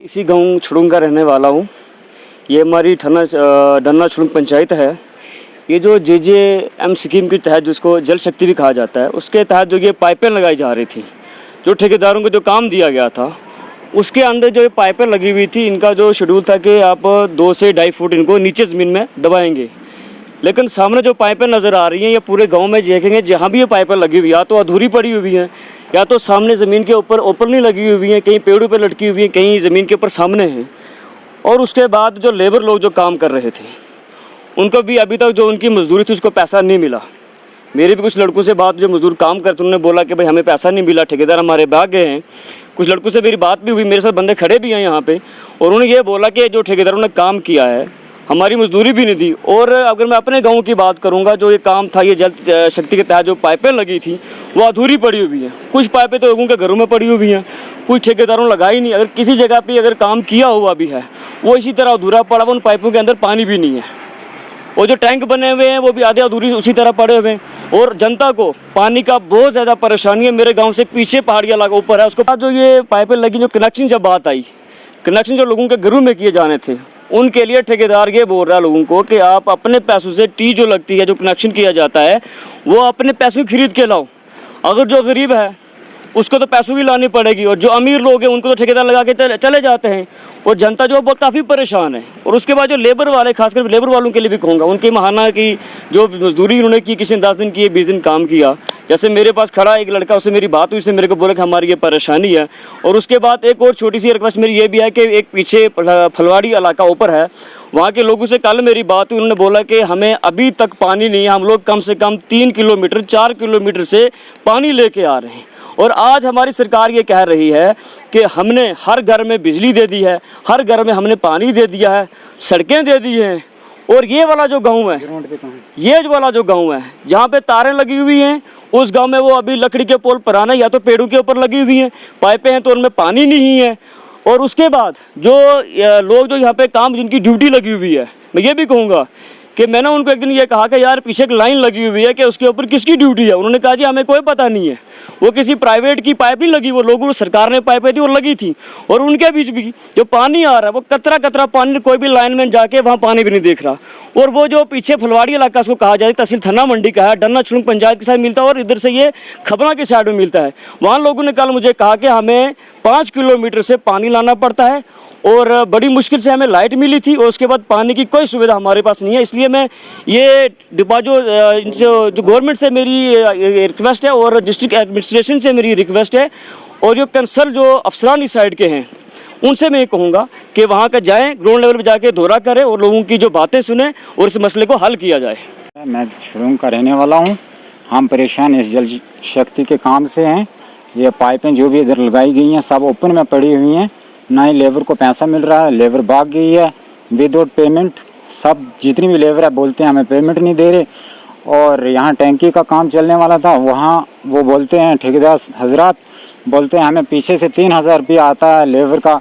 इसी गांव छुड़ुंग का रहने वाला हूँ। ये हमारी धन्ना छुड़ुंग पंचायत है। ये जो JJM स्कीम के तहत, जिसको जल शक्ति भी कहा जाता है, उसके तहत जो ये पाइपें लगाई जा रही थी, जो ठेकेदारों को जो काम दिया गया था, उसके अंदर जो ये पाइपें लगी हुई थी, इनका जो शेड्यूल था कि आप 2 से 2.5 फुट इनको नीचे ज़मीन में दबाएंगे। लेकिन सामने जो पाइपें नज़र आ रही हैं, ये पूरे गांव में देखेंगे जहाँ भी ये पाइपें लगी हुई, या तो अधूरी पड़ी हुई हैं, या तो सामने ज़मीन के ऊपर ओपनली लगी हुई हैं, कहीं पेड़ों पे लटकी हुई हैं, कहीं ज़मीन के ऊपर सामने हैं। और उसके बाद जो लेबर लोग जो काम कर रहे थे, उनको भी अभी तक जो उनकी मजदूरी थी उसको पैसा नहीं मिला। मेरे भी कुछ लड़कों से बात, जो मजदूर काम करते, उन्होंने बोला कि भाई हमें पैसा नहीं मिला, ठेकेदार हमारे भाग गए हैं। कुछ लड़कों से मेरी बात भी हुई, मेरे साथ बंदे खड़े भी हैं यहाँ पे, और उन्होंने ये बोला कि जो ठेकेदारों ने काम किया है, हमारी मजदूरी भी नहीं दी। और अगर मैं अपने गांव की बात करूंगा, जो ये काम था, ये जल शक्ति के तहत जो पाइपें लगी थी वो अधूरी पड़ी हुई हैं। कुछ पाइपें तो लोगों के घरों में पड़ी हुई हैं, कुछ ठेकेदारों ने लगाई नहीं। अगर किसी जगह पे अगर काम किया हुआ भी है, वो इसी तरह अधूरा पड़ा हुआ, उन पाइपों के अंदर पानी भी नहीं है। और जो टैंक बने हुए हैं वो भी आधे अधूरी उसी तरह पड़े हुए हैं। और जनता को पानी का बहुत ज़्यादा परेशानी है। मेरे गाँव से पीछे पहाड़िया इलाका ऊपर है, उसके बाद जो ये पाइपें लगी, जो कनेक्शन जब बात आई, कनेक्शन जो लोगों के घरों में किए जाने थे, उनके लिए ठेकेदार ये बोल रहा है लोगों को कि आप अपने पैसों से टी जो लगती है, जो कनेक्शन किया जाता है, वो अपने पैसों खरीद के लाओ। अगर जो गरीब है उसको तो पैसों की लानी पड़ेगी, और जो अमीर लोग हैं उनको तो ठेकेदार लगा के चले जाते हैं। और जनता जो बहुत काफ़ी परेशान है। और उसके बाद जो लेबर वाले, खासकर लेबर वालों के लिए भी कहूँगा, उनकी महाना की जो मजदूरी उन्होंने की, किसी ने 10 दिन की, 20 दिन काम किया। जैसे मेरे पास खड़ा एक लड़का, उससे मेरी बात हुई, उसने मेरे को बोला कि हमारी ये परेशानी है। और उसके बाद एक और छोटी सी रिक्वेस्ट मेरी ये भी है कि एक पीछे फलवाड़ी इलाका ऊपर है, वहाँ के लोगों से कल मेरी बात हुई, उन्होंने बोला कि हमें अभी तक पानी नहीं है। हम लोग कम से कम 3 किलोमीटर 4 किलोमीटर से पानी लेके आ रहे हैं। और आज हमारी सरकार ये कह रही है कि हमने हर घर में बिजली दे दी है, हर घर में हमने पानी दे दिया है, सड़कें दे दी हैं। और ये वाला जो गांव है, ये वाला जो गांव है जहाँ पे तारें लगी हुई हैं, उस गांव में वो अभी लकड़ी के पोल पुराने, या तो पेड़ों के ऊपर लगी हुई हैं, पाइपें हैं तो उनमें पानी नहीं है। और उसके बाद जो लोग जो यहाँ पे काम, जिनकी ड्यूटी लगी हुई है, मैं ये भी कहूँगा कि मैंने उनको एक दिन ये कहा कि यार पीछे एक लाइन लगी हुई है कि उसके ऊपर किसकी ड्यूटी है। उन्होंने कहा जी हमें कोई पता नहीं है, वो किसी प्राइवेट की पाइप नहीं लगी, वो लोगों, सरकार ने पाइपें थी और लगी थी। और उनके बीच भी जो पानी आ रहा है, वो कतरा कतरा पानी, कोई भी लाइनमैन जाके वहाँ पानी भी नहीं देख रहा। और वो जो पीछे फुलवाड़ी इलाका, उसको कहा जाए तहसील धन्ना मंडी का है, धन्ना छुड़ुंग पंचायत के साथ मिलता है, और इधर से ये खबरा के साइड में मिलता है। वहाँ लोगों ने कल मुझे कहा कि हमें 5 किलोमीटर से पानी लाना पड़ता है, और बड़ी मुश्किल से हमें लाइट मिली थी, और उसके बाद पानी की कोई सुविधा हमारे पास नहीं है। इसलिए मैं ये डिब्बा जो गवर्नमेंट से मेरी रिक्वेस्ट है, और डिस्ट्रिक्ट एडमिनिस्ट्रेशन से मेरी रिक्वेस्ट है, और जो कंसर्न जो अफसरान इस साइड के हैं, उनसे मैं ये कहूँगा कि वहाँ का जाएँ, ग्राउंड लेवल पर जाके दौरा करें, और लोगों की जो बातें सुने, और इस मसले को हल किया जाए। मैं छुड़ुंग का रहने वाला हूँ। हम परेशान इस जल शक्ति के काम से हैं। ये पाइपें जो भी इधर लगाई गई हैं, सब ओपन में पड़ी हुई हैं, ना ही लेबर को पैसा मिल रहा है, लेबर भाग गई है विदाउट पेमेंट। सब जितनी भी लेबर है बोलते हैं हमें पेमेंट नहीं दे रहे। और यहाँ टैंकी का काम चलने वाला था, वहाँ वो बोलते हैं, ठेकेदार हजरात बोलते हैं हमें पीछे से 3,000 रुपया आता है लेबर का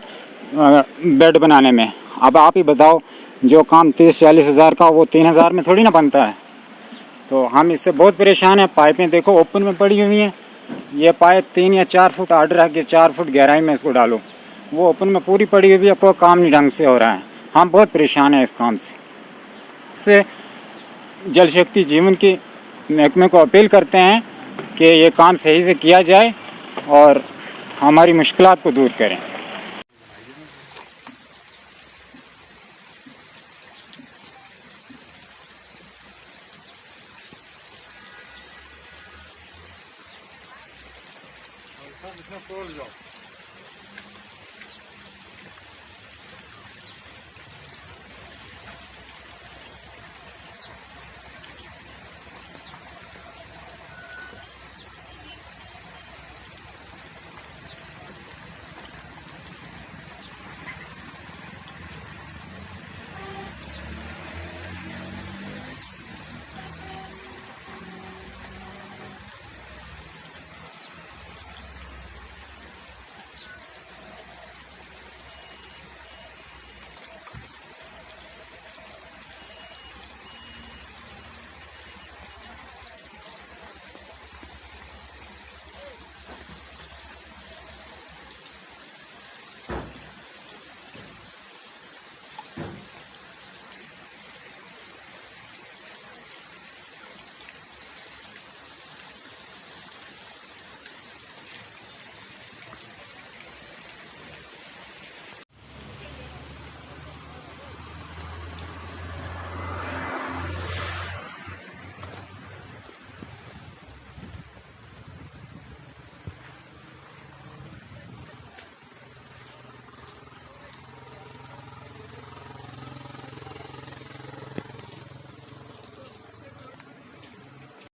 बेड बनाने में। अब आप ही बताओ, जो काम 30-40 हज़ार का, वो 3,000 में थोड़ी ना बनता है। तो हम इससे बहुत परेशान हैं। पाइपें देखो ओपन में पड़ी हुई हैं। ये पाइप 3 या 4 फुट आर्डर है कि 4 फुट गहराई में इसको डालो, वो ओपन में पूरी पड़ी हुई है, कोई काम नहीं ढंग से हो रहा है। हम बहुत परेशान हैं इस काम से जल शक्ति जीवन की महकमे को अपील करते हैं कि ये काम सही से किया जाए और हमारी मुश्किलात को दूर करें। इसमें तोड़ जाओ।